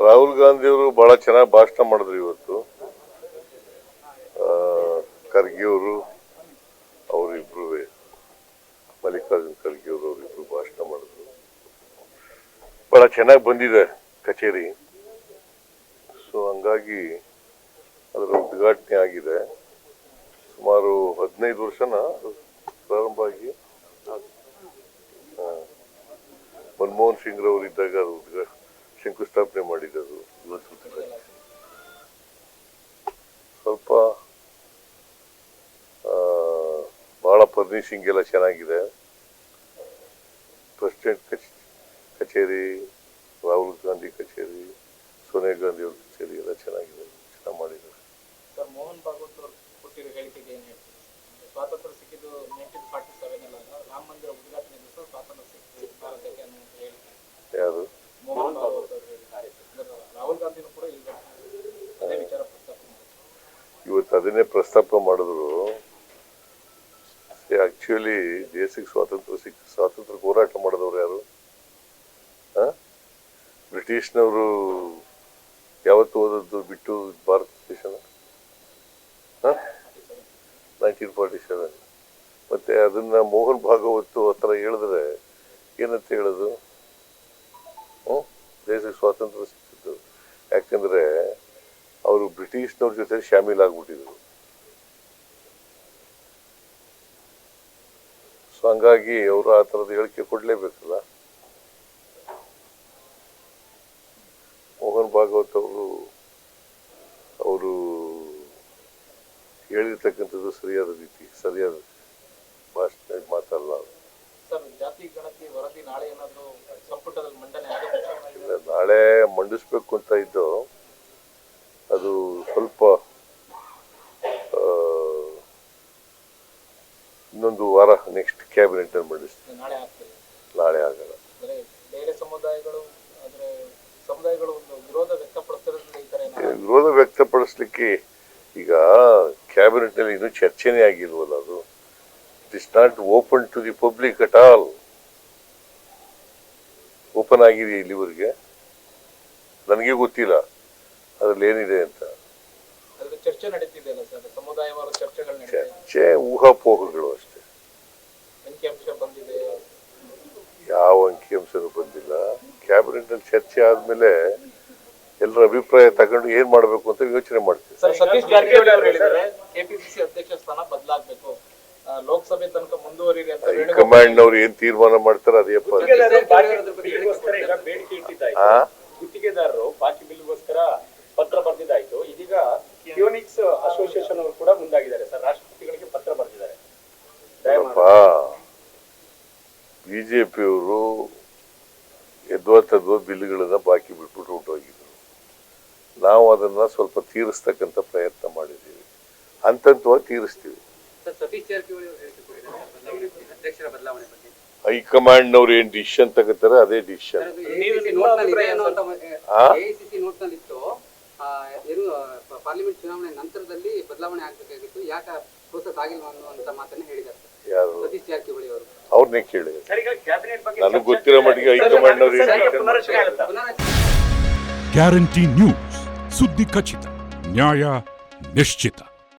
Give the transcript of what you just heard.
ರಾಹುಲ್ ಗಾಂಧಿ ಅವರು ಬಹಳ ಚೆನ್ನಾಗಿ ಭಾಷಣ ಮಾಡಿದ್ರು ಇವತ್ತು. ಖರ್ಗೆ ಅವರು ಅವರಿಬ್ರು, ಮಲ್ಲಿಕಾರ್ಜುನ್ ಖರ್ಗೆ ಅವರು ಅವರಿಬ್ರು ಭಾಷಣ ಮಾಡಿದ್ರು. ಬಹಳ ಚೆನ್ನಾಗಿ ಬಂದಿದೆ ಕಚೇರಿ. ಸೊ ಹಂಗಾಗಿ ಅದರ ಉದ್ಘಾಟನೆ ಆಗಿದೆ. ಸುಮಾರು 15 ವರ್ಷನ ಪ್ರಾರಂಭ ಆಗಿ ಮನಮೋಹನ್ ಸಿಂಗ್ ರವರು ಇದ್ದಾಗ ಅದು ಶಂಕುಸ್ಥಾಪನೆ ಮಾಡಿದ್ದು. ಇವತ್ತು ಸ್ವಲ್ಪ ಬಹಳ ಫರ್ನಿಶಿಂಗ್ ಎಲ್ಲ ಚೆನ್ನಾಗಿದೆ. ಪ್ರೆಸಿಡೆಂಟ್ ಕಚೇರಿ, ರಾಹುಲ್ ಗಾಂಧಿ ಕಚೇರಿ, ಸೋನಿಯಾ ಗಾಂಧಿ ಅವ್ರ ಕಚೇರಿ ಎಲ್ಲ ಚೆನ್ನಾಗಿದೆ, ಚೆನ್ನಾಗಿ ಮಾಡಿದ್ದಾರೆ. ಸರ್, ಮೋಹನ್ ಭಾಗವತ್ ಅವರು ಕೊಟ್ಟಿರೋ ಹೇಳಿಕೆಗೆ ಏನು ಹೇಳ್ತೀವಿ? ಸ್ವಾತಂತ್ರ್ಯ ಸಿಕ್ಕಿದ್ದು 1947 ಅಲ್ಲ, ರಾಮ ಮಂದಿರ ಉದ್ಘಾಟನೆ ದಿವಸ ಸ್ವಾತಂತ್ರ್ಯ ಸಿಕ್ಕಿದ್ದು ಭಾರತಕ್ಕೆ ಅನ್ನೋ ಹೇಳಿಕೆ. ಯಾರು? ಮೋಹನ್ ಭಾಗವತ್ ಅವರು ಹೇಳಿದ್ದಾರೆ. ರಾಹುಲ್ ಗಾಂಧಿನೂ ಕೂಡ ಈಗ ಅದೇ ವಿಚಾರ ಪ್ರಸ್ತಾಪ ಮಾಡಿದ್ರು. ಇವತ್ತು ಅದನ್ನೇ ಪ್ರಸ್ತಾಪ ಮಾಡಿದ್ರು. ಆಕ್ಚುಲಿ ದೇಶಕ್ಕೆ ಸ್ವಾತಂತ್ರ್ಯ ಹೋರಾಟ ಮಾಡಿದವರು ಯಾರು? ಬ್ರಿಟಿಷ್ನವರು ಯಾವತ್ತು ಓದದ್ದು ಬಿಟ್ಟು ಭಾರತ ದೇಶನ 1947. ಮತ್ತೆ ಅದನ್ನ ಮೋಹನ್ ಭಾಗವತ್ ಹತ್ರ ಹೇಳಿದ್ರೆ ಏನಂತ ಹೇಳೋದು? ದೇಶಕ್ಕೆ ಸ್ವಾತಂತ್ರ್ಯ ಸಿಕ್ಕಿದ್ದು ಯಾಕಂದ್ರೆ ಅವರು ಬ್ರಿಟಿಷ್ನವ್ರ ಜೊತೆ ಶಾಮೀಲಾಗ್ಬಿಟ್ಟಿದ್ರು. ಸೊ ಹಂಗಾಗಿ ಅವರು ಆ ಥರದ ಹೇಳಿಕೆ ಕೊಡ್ಲೇಬೇಕಲ್ಲ. ಮೋಹನ್ ಭಾಗವತ್ ಅವರು ಹೇಳಿರ್ತಕ್ಕಂಥದ್ದು ಸರಿಯಾದ ರೀತಿ, ಸರಿಯಾದ ಭಾಷಣ ಮಾತಲ್ಲ. ಸರ್, ಜಾತಿ ಗಣತಿ ವರದಿ ನಾಳೆ ಏನಾದರೂ ಸಂಪುಟದಲ್ಲಿ ಮಂಡನೆ ಆಗುತ್ತೆ? ನಾಳೆ ಮಂಡಿಸ್ಬೇಕು ಅಂತ ಇದ್ದು, ಅದು ಸ್ವಲ್ಪ ಇನ್ನೊಂದು ವಾರ ನೆಕ್ಸ್ಟ್ ಕ್ಯಾಬಿನೆಟ್ ಅಲ್ಲಿ ಮಂಡಿಸ್ತೀವಿ. ನಾಳೆ ಆಗಲ್ಲ. ಬೇರೆ ಸಮುದಾಯಗಳು ಒಂದು ವಿರೋಧ ವ್ಯಕ್ತಪಡಿಸ್ತಿರೋದ್ರಿಂದ ವಿರೋಧ ವ್ಯಕ್ತಪಡಿಸ್ಲಿಕ್ಕೆ ಈಗ ಕ್ಯಾಬಿನೆಟ್ ನಲ್ಲಿ ಇನ್ನೂ ಚರ್ಚೆನೇ ಆಗಿಲ್ವಲ್ಲ. ಅದು it is not open to the public at all. Open ಆಗಿದೆ ಇಲ್ಲಿವರೆಗೆ? ನನಗೆ ಗೊತ್ತಿಲ್ಲ ಅದ್ರಲ್ಲಿ ಏನಿದೆ ಅಂತ. ಚರ್ಚೆ ನಡೀತಿದೆಯಲ್ಲ ಸರ್, ಸಮುದಾಯವಾರು ಚರ್ಚೆಗಳು ಚರ್ಚೆ ಊಹಾಪೋಹಗಳು ಅಷ್ಟೇ. ಅಂಕಿಅಂಶ ಬಂದಿದೆ? ಯಾವ ಅಂಕಿಅಂಶನೂ ಬಂದಿಲ್ಲ. ಕ್ಯಾಬಿನೆಟ್ ನಲ್ಲಿ ಚರ್ಚೆ ಆದ್ಮೇಲೆ ಎಲ್ಲರ ಅಭಿಪ್ರಾಯ ತಗೊಂಡು ಏನ್ ಮಾಡ್ಬೇಕು ಅಂತ ಯೋಚನೆ ಮಾಡ್ತೀವಿ. ಸರ್, ಸತೀಶ್ ಜಾರಕಿಹೊಳಿ ಅವರು ಹೇಳಿದ್ದಾರೆ ಕೆಪಿಸಿಸಿ ಅಧ್ಯಕ್ಷ ಸ್ಥಾನ ಬದಲಾಗಬೇಕು, ಲೋಕಸಭೆ ತನಕ ಮುಂದುವರಿರಿ ಅಂತ. ಹೈಕಮಾಂಡ್ ನವ್ರು ಏನ್ ತೀರ್ಮಾನ ಮಾಡ್ತಾರೆ ಅದೇಪ್ಪ. ಗುತ್ತಿಗೆದಾರರು ಬಾಕಿ ಬಿಲ್ಗೋಸ್ಕರ ಪತ್ರ ಬರೆದಿದ್ದಾಯ್ತು. ಇದೀಗ ಕ್ಯೂನಿಕ್ಸ್ ಅಸೋಸಿಯೇಷನ್ ಅವರು ಕೂಡ ಮುಂದಾಗಿದ್ದಾರೆ ಸರ್, ರಾಷ್ಟ್ರಪತಿಗಳಿಗೆ ಪತ್ರ ಬರೆದಿದ್ದಾರೆ. ಬಿಜೆಪಿಯವರು ಎದ್ವತ್ತದ್ವ ಬಿಲ್ಗಳನ್ನ ಬಾಕಿ ಬಿಟ್ಬಿಟ್ಟು ಹೊರಟೋಗಿದ್ರು. ನಾವು ಅದನ್ನ ಸ್ವಲ್ಪ ತೀರಿಸ್ತಕ್ಕಂಥ ಪ್ರಯತ್ನ ಮಾಡಿದ್ದೀವಿ, ಹಂತವಾಗಿ ತೀರಿಸ್ತೀವಿ. ಹೈಕಮಾಂಡ್ ನವ್ರು ಏನ್ ಡಿಸಿಷನ್ ತಗೋತಾರೆ ಅದೇ ಡಿಸಿಷನ್. ಪಾರ್ಲಿಮೆಂಟ್ ಚುನಾವಣೆ ನಂತರದಲ್ಲಿ ಬದಲಾವಣೆ ಆಗಬೇಕಾಗಿತ್ತು, ಯಾಕೆ ಪ್ರೋಸೆಸ್ ಆಗಿಲ್ಲ ಅನ್ನುವಂತ ಮಾತನ್ನ ಹೇಳಿದ್ದಾರೆ ಯಾರು? ಸತೀಶ್ ಜಾರಕಿಹೊಳಿ ಅವರು. ಅವ್ರನ್ನೇ ಕೇಳಿ, ನನಗೆ ಗೊತ್ತಿರೋ ಮಟ್ಟಿಗೆ ಹೈಕಮಾಂಡ್ ನವ್ರು ಗ್ಯಾರಂಟಿ ನ್ಯೂಸ್, ಸುದ್ದಿ ಖಚಿತ, ನ್ಯಾಯ ನಿಶ್ಚಿತ.